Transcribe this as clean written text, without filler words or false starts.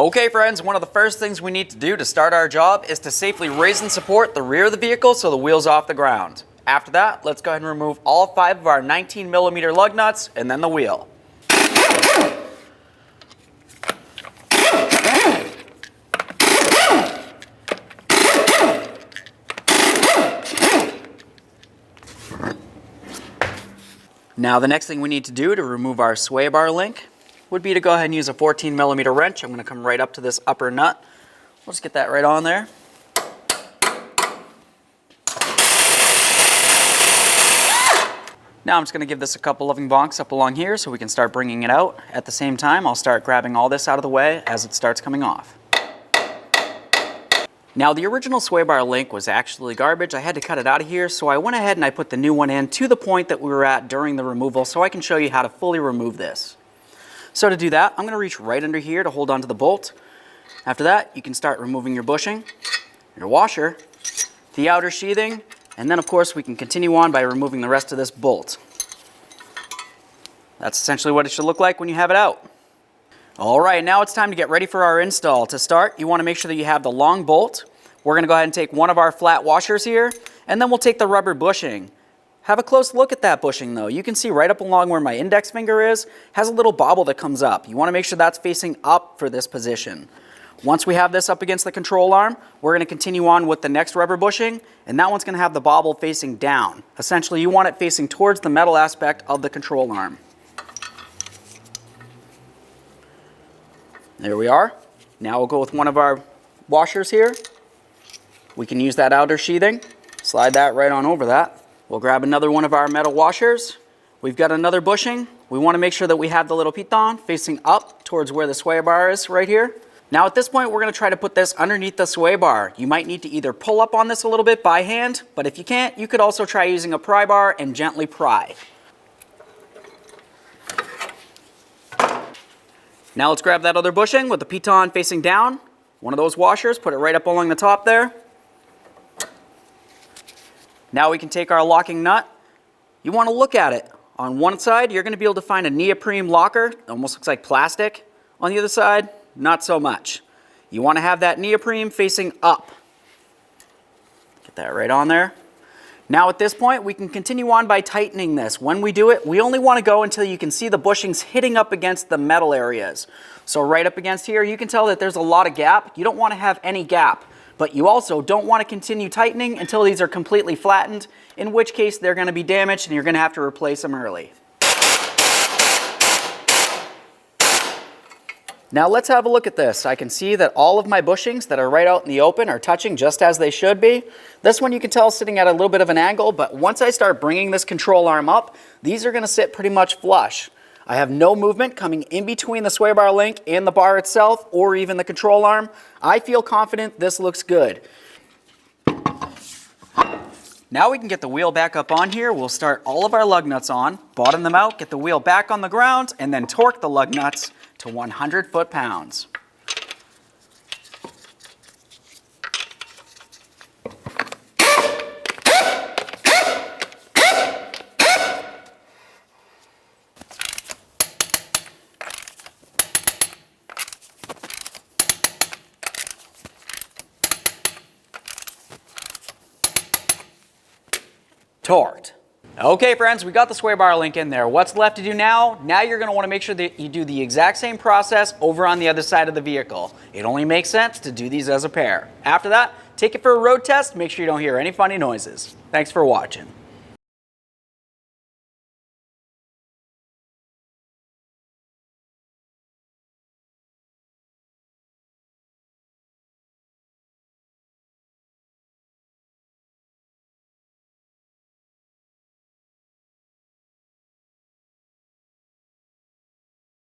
Okay friends, one of the first things we need to do to start our job is to safely raise and support the rear of the vehicle so the wheel's off the ground. After that, let's go ahead and remove all 5 of our 19mm lug nuts and then the wheel. Now the next thing we need to do to remove our sway bar link would be to go ahead and use a 14mm wrench. I'm going to come right up to this upper nut. We'll just get that right on there. Now I'm just going to give this a couple loving bonks up along here so we can start bringing it out. At the same time, I'll start grabbing all this out of the way as it starts coming off. Now the original sway bar link was actually garbage. I had to cut it out of here, so I went ahead and I put the new one in to the point that we were at during the removal so I can show you how to fully remove this. So to do that, I'm going to reach right under here to hold onto the bolt. After that, you can start removing your bushing, your washer, the outer sheathing, and then of course we can continue on by removing the rest of this bolt. That's essentially what it should look like when you have it out. Alright, now it's time to get ready for our install. To start, you want to make sure that you have the long bolt. We're going to go ahead and take one of our flat washers here, and then we'll take the rubber bushing. Have a close look at that bushing though. You can see right up along where my index finger is, has a little bobble that comes up. You want to make sure that's facing up for this position. Once we have this up against the control arm, we're going to continue on with the next rubber bushing, and that one's going to have the bobble facing down. Essentially, you want it facing towards the metal aspect of the control arm. There we are. Now we'll go with one of our washers here. We can use that outer sheathing, slide that right on over that. We'll grab another one of our metal washers. We've got another bushing. We want to make sure that we have the little piton facing up towards where the sway bar is right here. Now at this point, we're going to try to put this underneath the sway bar. You might need to either pull up on this a little bit by hand, but if you can't, you could also try using a pry bar and gently pry. Now let's grab that other bushing with the piton facing down. One of those washers, put it right up along the top there. Now we can take our locking nut. You want to look at it. On one side, you're going to be able to find a neoprene locker. It almost looks like plastic. On the other side, not so much. You want to have that neoprene facing up. Get that right on there. Now at this point, we can continue on by tightening this. When we do it, we only want to go until you can see the bushings hitting up against the metal areas. So right up against here, you can tell that there's a lot of gap. You don't want to have any gap. But you also don't want to continue tightening until these are completely flattened, in which case they're going to be damaged and you're going to have to replace them early. Now let's have a look at this. I can see that all of my bushings that are right out in the open are touching just as they should be. This one you can tell is sitting at a little bit of an angle, but once I start bringing this control arm up, these are going to sit pretty much flush. I have no movement coming in between the sway bar link and the bar itself or even the control arm. I feel confident this looks good. Now we can get the wheel back up on here. We'll start all of our lug nuts on, bottom them out, get the wheel back on the ground, and then torque the lug nuts to 100 foot-pounds. Torqued. Okay friends, we got the sway bar link in there. What's left to do now? Now you're going to want to make sure that you do the exact same process over on the other side of the vehicle. It only makes sense to do these as a pair. After that, take it for a road test. Make sure you don't hear any funny noises. Thanks for watching.